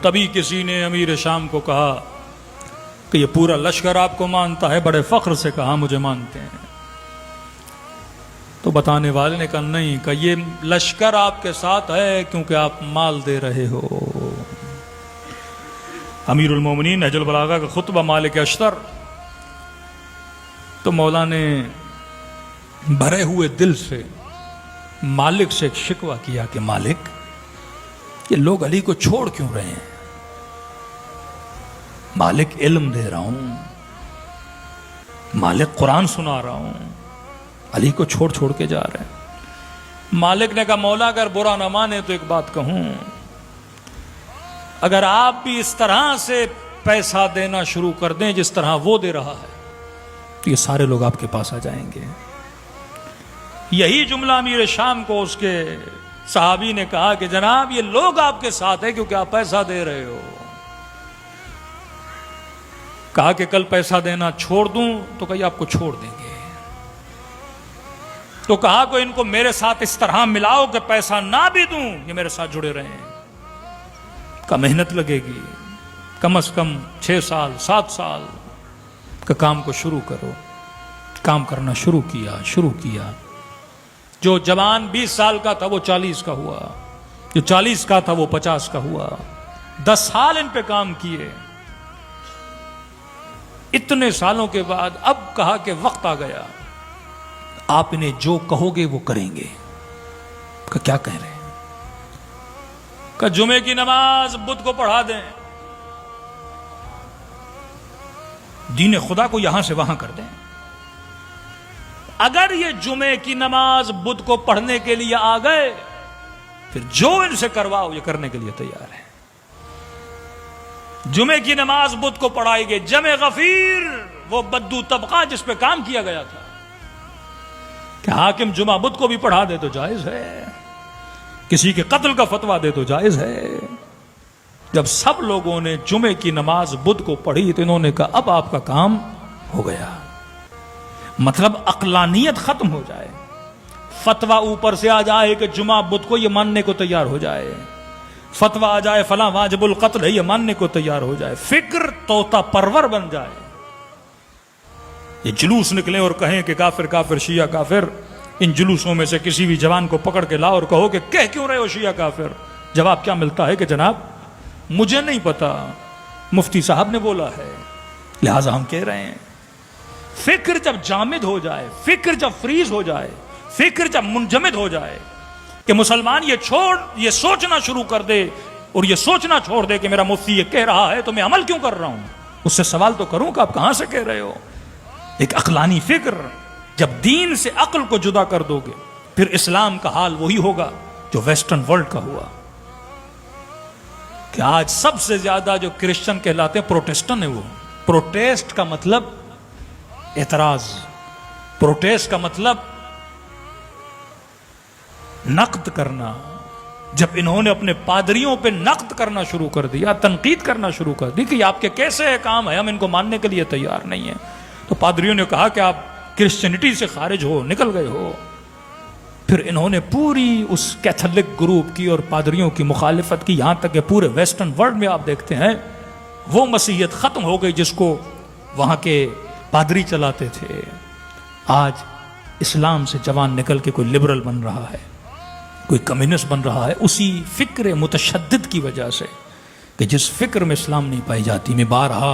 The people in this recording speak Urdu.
تبھی کسی نے امیر شام کو کہا کہ یہ پورا لشکر آپ کو مانتا ہے، بڑے فخر سے کہا مجھے مانتے ہیں۔ تو بتانے والے نے کہا نہیں، کہ یہ لشکر آپ کے ساتھ ہے کیونکہ آپ مال دے رہے ہو۔ امیر المومنین نہج البلاغہ کا خطبہ مالک اشتر، تو مولا نے بھرے ہوئے دل سے مالک سے ایک شکوہ کیا کہ مالک، یہ لوگ علی کو چھوڑ کیوں رہے ہیں؟ مالک علم دے رہا ہوں، مالک قرآن سنا رہا ہوں، علی کو چھوڑ چھوڑ کے جا رہے ہیں۔ مالک نے کہا مولا اگر برا نہ مانے تو ایک بات کہوں، اگر آپ بھی اس طرح سے پیسہ دینا شروع کر دیں جس طرح وہ دے رہا ہے تو یہ سارے لوگ آپ کے پاس آ جائیں گے۔ یہی جملہ امیر شام کو اس کے صحابی نے کہا کہ جناب یہ لوگ آپ کے ساتھ ہیں کیونکہ آپ پیسہ دے رہے ہو۔ کہا کہ کل پیسہ دینا چھوڑ دوں تو کہا آپ کو چھوڑ دیں گے۔ تو کہا کہ ان کو میرے ساتھ اس طرح ملاؤ کہ پیسہ نہ بھی دوں یہ میرے ساتھ جڑے رہیں۔ کا محنت لگے گی، کم از کم 6 سال 7 سال کا کام کو شروع کرو۔ کام کرنا شروع کیا۔ جو جوان 20 سال کا تھا وہ 40 کا ہوا، جو 40 کا تھا وہ 50 کا ہوا۔ 10 سال ان پہ کام کیے۔ اتنے سالوں کے بعد اب کہا کہ وقت آ گیا، آپ انہیں جو کہو گے وہ کریں گے۔ کہ کیا کہہ رہے ہیں؟ کہ جمعے کی نماز بدھ کو پڑھا دیں، دین خدا کو یہاں سے وہاں کر دیں۔ اگر یہ جمعے کی نماز بدھ کو پڑھنے کے لیے آ گئے پھر جو ان سے کرواؤ یہ کرنے کے لیے تیار ہے۔ جمعے کی نماز بدھ کو پڑھائی گئی۔ جمع غفیر وہ بدو طبقہ جس پہ کام کیا گیا تھا کہ حاکم جمعہ بدھ کو بھی پڑھا دے تو جائز ہے، کسی کے قتل کا فتویٰ دے تو جائز ہے۔ جب سب لوگوں نے جمعے کی نماز بدھ کو پڑھی تو انہوں نے کہا اب آپ کا کام ہو گیا۔ مطلب عقلانیت ختم ہو جائے، فتویٰ اوپر سے آ جائے کہ جمعہ بدھ کو یہ ماننے کو تیار ہو جائے، فتویٰ آ جائے فلاں واجب القتل ہے یہ ماننے کو تیار ہو جائے، فکر طوطا پرور بن جائے۔ یہ جلوس نکلے اور کہیں کہ کافر کافر شیعہ کافر، ان جلوسوں میں سے کسی بھی جوان کو پکڑ کے لاؤ اور کہو کہ کہہ کیوں رہے ہو شیعہ کافر؟ جواب کیا ملتا ہے کہ جناب مجھے نہیں پتا، مفتی صاحب نے بولا ہے لہٰذا ہم کہہ رہے ہیں۔ فکر جب جامد ہو جائے، فکر جب فریز ہو جائے، فکر جب منجمد ہو جائے کہ مسلمان یہ سوچنا شروع کر دے اور یہ سوچنا چھوڑ دے کہ میرا مفتی یہ کہہ رہا ہے تو میں عمل کیوں کر رہا ہوں، اس سے سوال تو کروں کہ آپ کہاں سے کہہ رہے ہو۔ ایک عقلانی فکر، جب دین سے عقل کو جدا کر دو گے پھر اسلام کا حال وہی ہوگا جو ویسٹرن ورلڈ کا ہوا کہ آج سب سے زیادہ جو کرسچن کہلاتے ہیں پروٹیسٹن ہے۔ وہ پروٹیسٹ کا مطلب اعتراض، پروٹیسٹ کا مطلب نقد کرنا۔ جب انہوں نے اپنے پادریوں پہ نقد کرنا شروع کر دیا، تنقید کرنا شروع کر دی کہ یہ آپ کے کیسے کام ہے، ہم ان کو ماننے کے لیے تیار نہیں ہیں، تو پادریوں نے کہا کہ آپ کرسچینٹی سے خارج ہو، نکل گئے ہو۔ پھر انہوں نے پوری اس کیتھولک گروپ کی اور پادریوں کی مخالفت کی، یہاں تک کہ پورے ویسٹرن ورلڈ میں آپ دیکھتے ہیں وہ مسیحیت ختم ہو گئی جس کو وہاں کے پادری چلاتے تھے۔ آج اسلام سے جوان نکل کے کوئی لبرل بن رہا ہے، کوئی کمیونسٹ بن رہا ہے، اسی فکر متشدد کی وجہ سے کہ جس فکر میں اسلام نہیں پائی جاتی۔ میں بارہا